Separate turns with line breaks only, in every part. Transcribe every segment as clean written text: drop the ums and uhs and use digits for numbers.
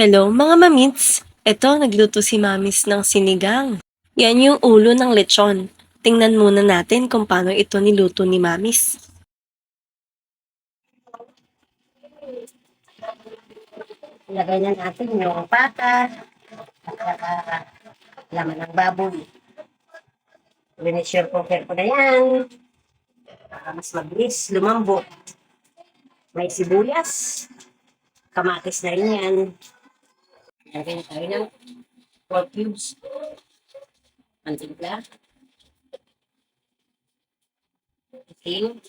Hello mga mamits! Eto, nagluto si Mamis ng sinigang. Yan yung ulo ng lechon. Tingnan muna natin kung paano ito niluto ni Mamis.
Ilagay na natin yung pata at saka laman ng baboy. Winisure cooker ko na yan para mas mabilis lumambot. May sibuyas, kamatis na rin yan. Ilagay na tayo ng 4 cubes. Mantigla. Itim.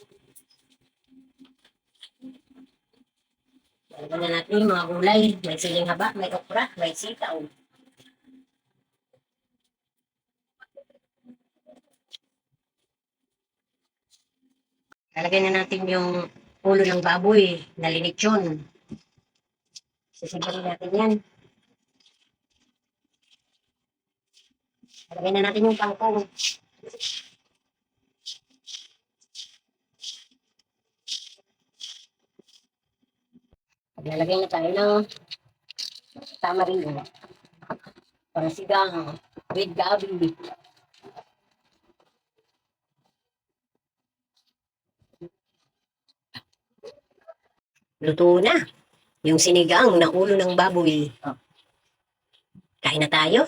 Ilagay na natin yung mga gulay. May siling haba, may okra, may sitaw. Lalagay na natin yung ulo ng baboy na linitsyon. Sisigarin natin yan. Lalagay na natin yung kangkong. Lalagay na tayo ng tamarind. Pansigang with gabi. Luto na yung sinigang na ulo ng baboy. Kain na tayo.